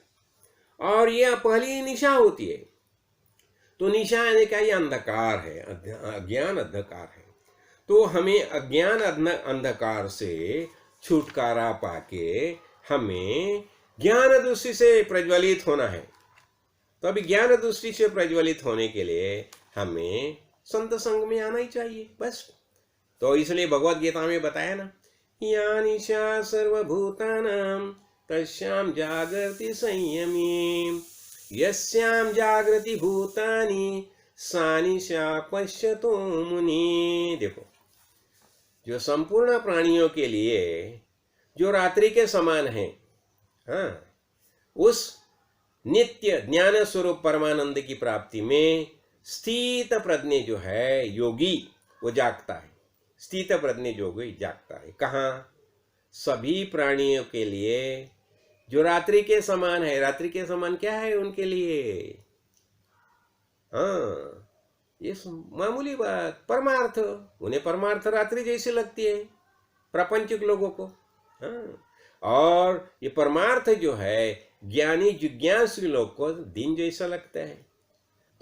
A: और ये पहली निशा होती है, तो निशा यानी क्या, ये अंधकार है, अज्ञान अंधकार है। तो हमें अज्ञान अंधकार से छुटकारा पाके हमें ज्ञान दृष्टि से प्रज्वलित होना है। तो अभी ज्ञान दृष्टि से प्रज्वलित होने के लिए हमें संत संग में आना ही चाहिए, बस। तो इसलिए भगवत गीता में बताया ना, या निशा सर्वभूतानां तस्यां जागृति संयमी, यस्यां जागृति भूतानि सा निशा पश्यतो मुनि। देखो, जो संपूर्ण प्राणियों के लिए जो रात्रि के समान है, हाँ, उस नित्य ज्ञान स्वरूप परमानंद की प्राप्ति में स्थित प्रज्ञ जो है योगी, वो जागता है। स्थित प्रज्ञ योगी जागता है कहाँ? सभी प्राणियों के लिए जो रात्रि के समान है। रात्रि के समान क्या है उनके लिए? हाँ, ये मामूली बात। परमार्थ, उन्हें परमार्थ रात्रि जैसी लगती है प्रापंचिक लोगों को। हाँ, और ये परमार्थ जो है ज्ञानी जिज्ञासु लोग को दिन जैसा लगता है,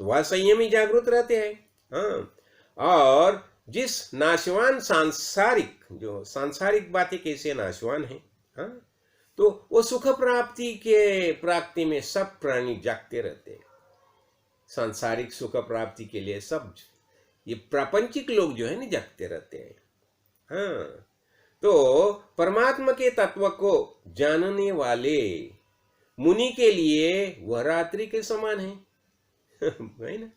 A: तो वह संयमी जागृत रहते हैं। हाँ, और जिस नाशवान सांसारिक, जो सांसारिक बातें कैसे नाशवान है, हाँ, तो वो सुख प्राप्ति के प्राप्ति में सब प्राणी जागते रहते हैं। सांसारिक सुख प्राप्ति के लिए सब ये प्रापंचिक लोग जो है ना जागते रहते हैं। हाँ, तो परमात्मा के तत्व को जानने वाले मुनि के लिए वह रात्रि के समान है। है ना?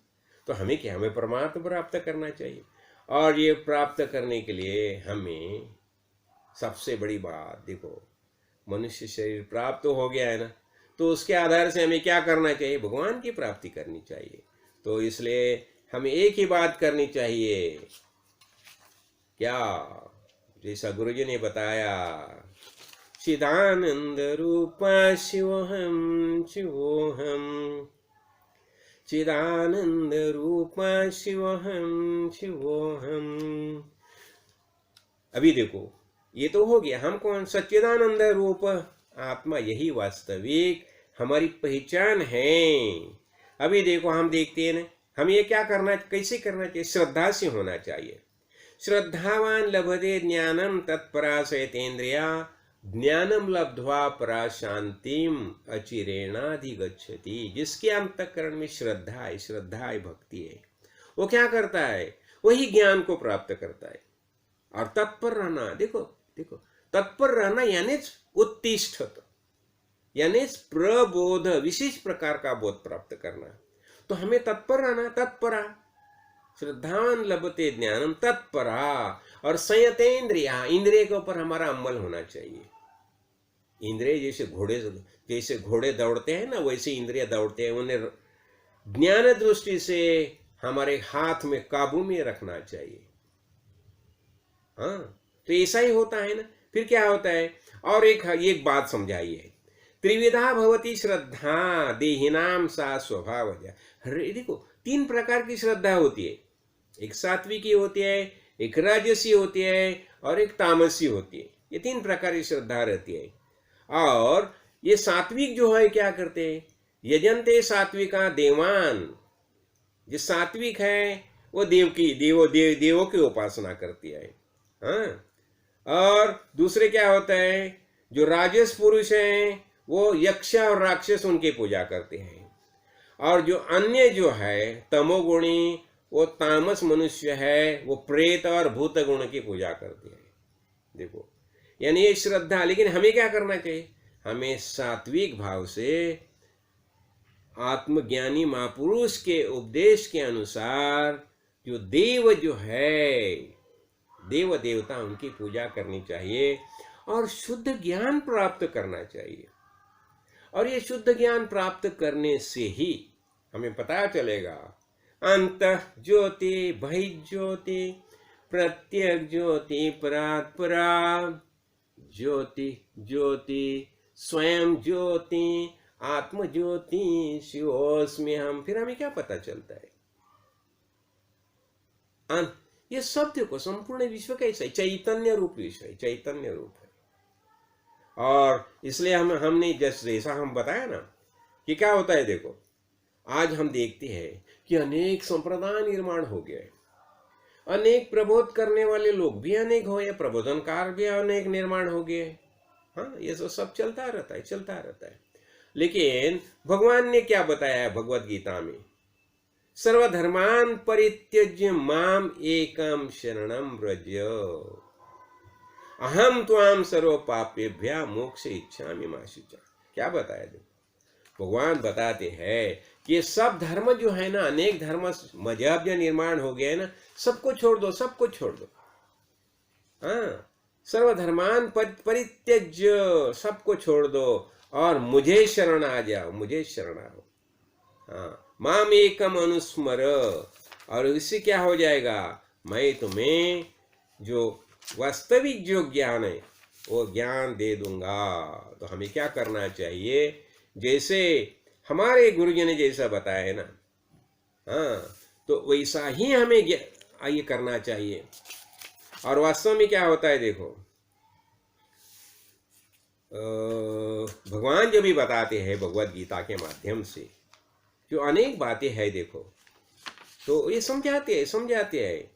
A: तो हमें क्या, हमें परमात्मा प्राप्त करना चाहिए। और ये प्राप्त करने के लिए हमें सबसे बड़ी बात देखो, मनुष्य शरीर प्राप्त तो हो गया है ना, तो उसके आधार से हमें क्या करना चाहिए, भगवान की प्राप्ति करनी चाहिए। तो इसलिए हमें एक ही बात करनी चाहिए, क्या, जैसा गुरुजी ने बताया, चिदानंद रूप शिवोहम शिवोहम, चिदानंद रूप शिवोहम शिवोहम। अभी देखो, ये तो हो गया, हम कौन, सच्चिदानंद रूप आत्मा, यही वास्तविक हमारी पहचान है। अभी देखो, हम देखते हैं ना, हम ये क्या करना, कैसे करना चाहिए, श्रद्धा से होना चाहिए। श्रद्धावान लभते ज्ञानम तत्परा सयतेन्द्रिया, ज्ञानम लब्ध्वा परा शांतिम अचिरेणाधिगच्छति। जिसके अंतःकरण में श्रद्धा है, श्रद्धा है, भक्ति है, वो क्या करता है, वही ज्ञान को प्राप्त करता है। और तत्पर रहना, देखो देखो, तत्पर रहना यानी उत्तिष्ठत, यानी प्रबोध, विशेष प्रकार का बोध प्राप्त करना। तो हमें तत्पर रहना, तत्परा, श्रद्धावान लभते ज्ञानम तत्परा, और संयतेन्द्रिया, इंद्रिय के ऊपर हमारा अमल होना चाहिए। इंद्रिय जैसे घोड़े दौड़ते हैं ना, वैसे इंद्रिय दौड़ते हैं, उन्हें ज्ञान दृष्टि से हमारे हाथ में काबू में रखना चाहिए। हाँ, तो ऐसा ही होता है ना। फिर क्या होता है, और एक बात समझाइए, त्रिविधा भवती श्रद्धा देहिनाम सा स्वभावजा। देखो, 3 प्रकार की श्रद्धा होती है, एक सात्विकी होती है, एक राजसी होती है, और एक तामसी होती है। ये 3 प्रकार की श्रद्धा रहती है। और ये सात्विक जो है क्या करते हैं, यजंते सात्विका देवान, जो सात्विक है वो देवों की उपासना करती है। हाँ, और दूसरे क्या होता है, जो राजस पुरुष हैं वो यक्ष और राक्षस उनकी पूजा करते हैं। और जो अन्य जो है तमोगुणी, वो तामस मनुष्य है, वो प्रेत और भूत गुण की पूजा करते हैं। देखो, यानी ये श्रद्धा। लेकिन हमें क्या करना चाहिए, हमें सात्विक भाव से आत्मज्ञानी महापुरुष के उपदेश के अनुसार जो देव देवता उनकी पूजा करनी चाहिए, और शुद्ध ज्ञान प्राप्त करना चाहिए। और ये शुद्ध ज्ञान प्राप्त करने से ही हमें पता चलेगा अंतः ज्योति बहिर्ज्योति प्रत्यक ज्योति परात्परा, ज्योति ज्योति स्वयं ज्योति आत्म ज्योति शिवोस्मि हम। फिर हमें क्या पता चलता है, ये सब देखो, संपूर्ण विश्व कैसा है, चैतन्य रूप विश्व है, चैतन्य रूप है। और इसलिए हमने जैसा हम बताया ना कि क्या होता है, देखो आज हम देखते हैं कि अनेक संप्रदाय निर्माण हो गए, अनेक प्रबोध करने वाले लोग भी अनेक हो गए, प्रबोधनकार भी अनेक निर्माण हो गए। हाँ, ये तो सब चलता रहता है, चलता रहता है। लेकिन भगवान ने क्या बताया है भगवत गीता में, सर्वधर्मान परित्यज्य माम एकम शरणम व्रज अहम त्वाम सर्व पापेभ्य मोक्ष इच्छामि मा शुचा। क्या बताया, देखो भगवान बताते हैं कि ये सब धर्म जो है ना, अनेक धर्म मजहब जो निर्माण हो गया है ना, सबको छोड़ दो, सबको छोड़ दो। हाँ, सर्वधर्मान परित्यज्य, सबको छोड़ दो और मुझे शरण आ जाओ, मुझे शरण आओ। हाँ, माम एकम अनुस्मर, और इससे क्या हो जाएगा, मैं तुम्हें जो वास्तविक जो ज्ञान है वो ज्ञान दे दूंगा। तो हमें क्या करना चाहिए, जैसे हमारे गुरुजी ने जैसा बताया है ना, हाँ, तो वैसा ही हमें ये करना चाहिए। और वास्तव में क्या होता है देखो, भगवान जो भी बताते हैं भगवत गीता के माध्यम से, जो अनेक बातें हैं देखो, तो ये समझाते हैं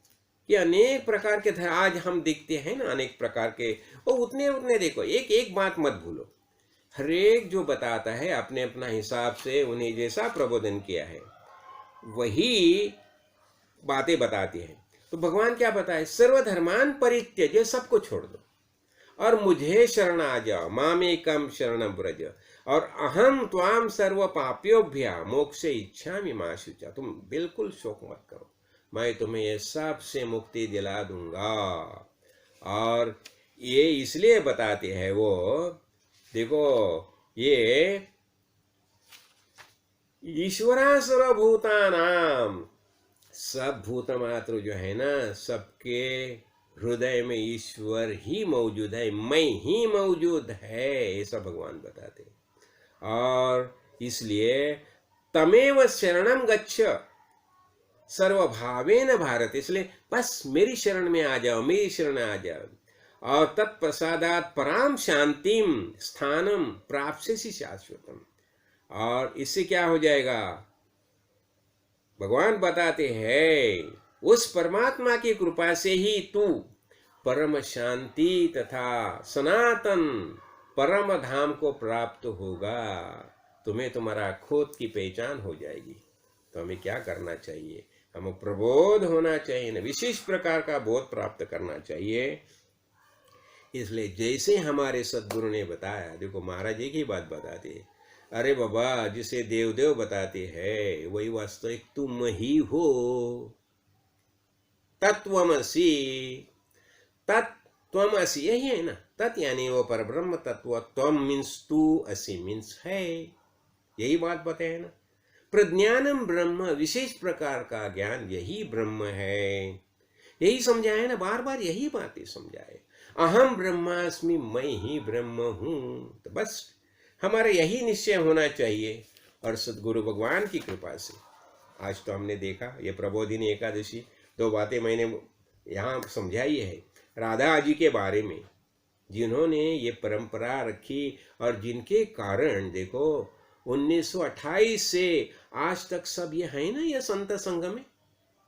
A: कि अनेक प्रकार के आज हम देखते हैं ना, अनेक प्रकार के, और उतने उतने देखो, एक एक बात मत भूलो, हर एक जो बताता है अपने अपना हिसाब से उन्हें जैसा प्रबोधन किया है वही बातें बताते हैं। तो भगवान क्या बताए, सर्वधर्मान परित्यज्य, सबको छोड़ दो और मुझे शरण आ जाओ, मामेकम शरणं व्रज, और अहम त्वाम सर्व पाप्योभ्या मोक्षे इच्छामि मा शुचा। तुम बिल्कुल शोक मत करो, मैं तुम्हें ये सब से मुक्ति दिला दूंगा। और ये इसलिए बताते हैं वो, देखो ये ईश्वरा सर्वभूतानाम, सब भूत मात्र जो है ना, सबके हृदय में ईश्वर ही मौजूद है, मैं ही मौजूद है, ऐसा भगवान बताते। और इसलिए तमेव शरणम गच्छ सर्वभावेन भारत, इसलिए बस मेरी शरण में आ जाओ, मेरी शरण आ जाओ, और तत्प्रसादात पराम शांतिम स्थानम प्राप्स्यसि शाश्वतम। और इससे क्या हो जाएगा, भगवान बताते हैं उस परमात्मा की कृपा से ही तू परम शांति तथा सनातन परम धाम को प्राप्त होगा, तुम्हें तुम्हारा खुद की पहचान हो जाएगी। तो हमें क्या करना चाहिए, हमें प्रबोध होना चाहिए ना, विशेष प्रकार का बोध प्राप्त करना चाहिए। इसलिए जैसे हमारे सद्गुरु ने बताया, देखो महाराज एक ही बात बताते, अरे बाबा जिसे देव देव बताते हैं वही वास्तविक तुम ही हो, तत्वमसि, तत्वमसि यही है ना, तत् यानी वो परब्रह्म तत्व, त्वम मीन्स तू, असि मीन्स है, यही बात बताए ना। प्रज्ञानम ब्रह्म, विशेष प्रकार का ज्ञान यही ब्रह्म है, यही समझाए ना, बार बार यही बातें समझाए। अहम ब्रह्मास्मि, मैं ही ब्रह्म हूं। तो बस हमारा यही निश्चय होना चाहिए। और सद्गुरु भगवान की कृपा से आज तो हमने देखा ये प्रबोधिनी एकादशी, दो बातें मैंने यहाँ समझाई है राधा जी के बारे में, जिन्होंने ये परंपरा रखी और जिनके कारण देखो 1928 से आज तक सब ये है ना, ये संत संघ में,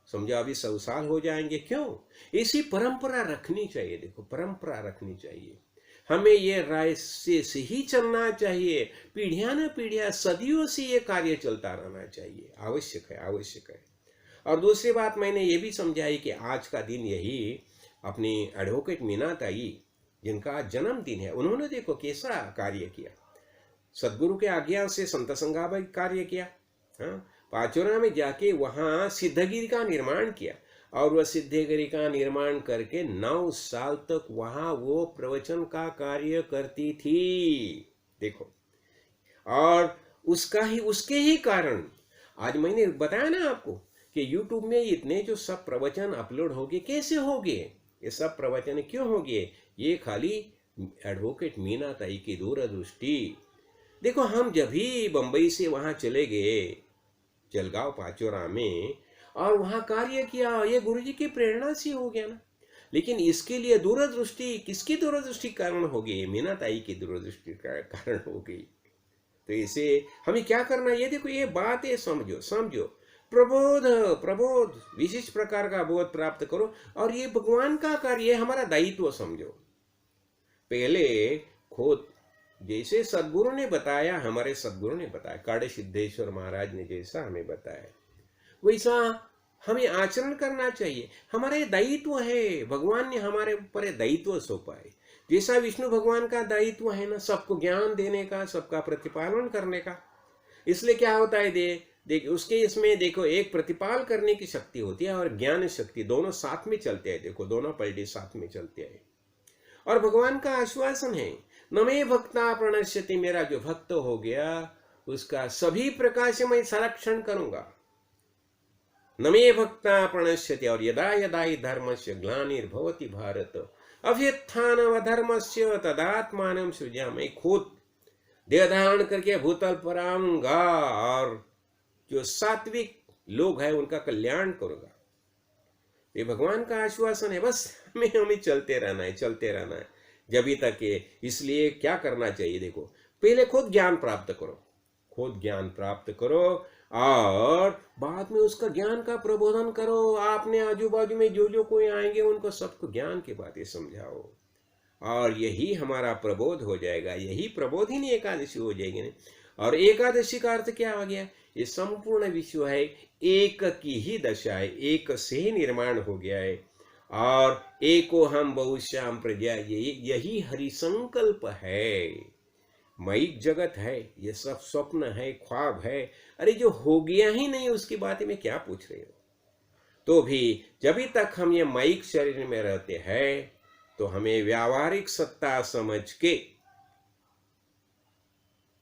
A: समझो अभी 100 साल हो जाएंगे। क्यों, इसी परंपरा रखनी चाहिए। देखो परंपरा रखनी चाहिए, हमें ये राय से ही चलना चाहिए, पीढ़ियां न पीढ़ियां सदियों से ये कार्य चलता रहना चाहिए, आवश्यक है, आवश्यक है। और दूसरी बात मैंने ये भी समझाई कि आज का दिन यही अपनी एडवोकेट मीनाताई, जिनका जन्मदिन है, उन्होंने देखो कैसा कार्य किया, सदगुरु के आज्ञा से संत संघावा कार्य किया। हाँ, पाचोरा में जाके वहाँ सिद्धगिरी का निर्माण किया, और वह सिद्धगिरी का निर्माण करके 9 साल तक वहाँ वो प्रवचन का कार्य करती थी, देखो। और उसके ही कारण आज मैंने बताया ना आपको कि YouTube में इतने जो सब प्रवचन अपलोड हो गए, कैसे हो गए ये सब प्रवचन, क्यों हो गए, ये खाली एडवोकेट मीनाताई की दूरदृष्टि। देखो हम जब भी बंबई से वहाँ चले गए जलगांव पाचोरा में और वहाँ कार्य किया, ये गुरुजी की प्रेरणा से हो गया ना। लेकिन इसके लिए दूरदृष्टि, किसकी दूरदृष्टि कारण हो गई, मीनाताई की दूरदृष्टि का कारण हो गई। तो इसे हमें क्या करना, ये देखो ये बात है, समझो प्रबोध विशेष प्रकार का बोध प्राप्त करो, और ये भगवान का कार्य, हमारा दायित्व समझो। पहले खुद जैसे सदगुरु ने बताया, हमारे सदगुरु ने बताया, काड़े सिद्धेश्वर महाराज ने जैसा हमें बताया वैसा हमें आचरण करना चाहिए। हमारा ये दायित्व है, भगवान ने हमारे ऊपर दायित्व सौंपा है। जैसा विष्णु भगवान का दायित्व है ना, सबको ज्ञान देने का, सबका प्रतिपालन करने का। इसलिए क्या होता है, देख उसके इसमें देखो एक प्रतिपाल करने की शक्ति होती है और ज्ञान शक्ति, दोनों साथ में चलते हैं। देखो दोनों पलटे साथ में चलते हैं। और भगवान का आश्वासन है, न मे भक्ता प्रणश्यति, मेरा जो भक्त हो गया उसका सभी प्रकार से मैं संरक्षण करूंगा। न मे भक्ता प्रणश्यति, और यदा यदा हि धर्मस्य ग्लानिर्भवति भारत अभ्युत्थानमधर्मस्य तदात्मानं सृजामि, मैं खुद देह धारण करके भूतल पर आऊंगा और जो सात्विक लोग हैं उनका कल्याण करूंगा। ये भगवान का आश्वासन है। बस हमें हमें चलते रहना है, चलते रहना है जब तक ये। इसलिए क्या करना चाहिए, देखो, पहले खुद ज्ञान प्राप्त करो, खुद ज्ञान प्राप्त करो और बाद में उसका ज्ञान का प्रबोधन करो। आपने आजू बाजू में जो जो कोई आएंगे उनको सबको ज्ञान की बातें समझाओ और यही हमारा प्रबोध हो जाएगा, यही प्रबोधिनी एकादशी हो जाएगी। और एकादशी का अर्थ क्या आ गया, ये संपूर्ण विश्व है, एक की ही दशा है, एक से ही निर्माण हो गया है। और एको हम बहुश्याम प्रजा, यही हरि संकल्प है। मयिक जगत है, ये सब स्वप्न है, ख्वाब है। अरे जो हो गया ही नहीं उसकी बातें में क्या पूछ रहे हो। तो भी जब तक हम ये मयिक शरीर में रहते हैं तो हमें व्यावहारिक सत्ता समझ के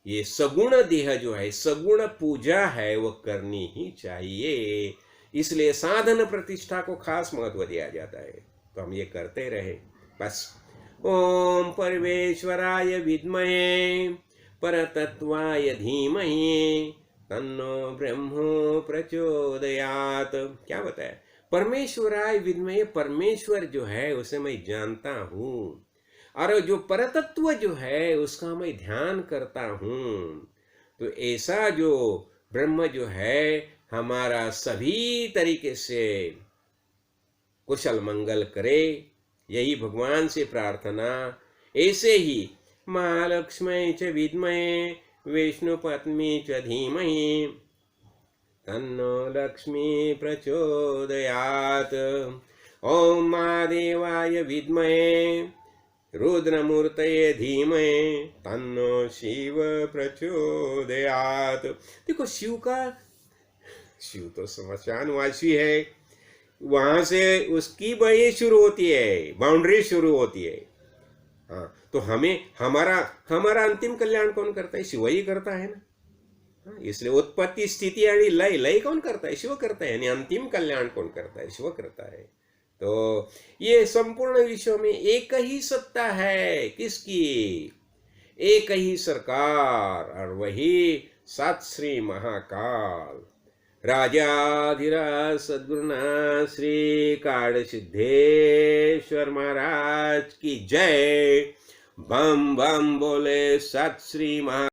A: ये सगुण देह जो है, सगुण पूजा है, वो करनी ही चाहिए। इसलिए साधन प्रतिष्ठा को खास महत्व दिया जाता है। तो हम ये करते रहे बस। ओम परमेश्वराय विद्महे परतत्वाय धीमहि तन्नो ब्रह्मो प्रचोदयात। क्या बताया, परमेश्वराय विद्महे, परमेश्वर जो है उसे मैं जानता हूँ और जो परतत्व जो है उसका मैं ध्यान करता हूँ। तो ऐसा जो ब्रह्म जो है हमारा सभी तरीके से कुशल मंगल करे, यही भगवान से प्रार्थना। ऐसे ही महालक्ष्मी च विद्महे विष्णुपत्नी च धीमहि तन्नो लक्ष्मी प्रचोदयात्। ओम महादेवाय विद्महे रुद्रमूर्तये धीमहि तन्नो शिव प्रचोदयात्। देखो, शिव तो श्मशानवासी है, वहां से उसकी बही शुरू होती है, बाउंड्री शुरू होती है। हाँ, तो हमें हमारा अंतिम कल्याण कौन करता है, शिव ही करता है ना। हाँ, इसलिए उत्पत्ति स्थिति आणि लय कौन करता है, शिव करता है। यानी अंतिम कल्याण कौन करता है, शिव करता है। तो ये संपूर्ण विश्व में एक ही सत्ता है, किसकी, एक ही सरकार, और वही सत श्री महाकाल राजाधिराज सद्गुरुनाथ श्री काड़ सिद्धेश्वर महाराज की जय। बम बम बोले सत श्री महा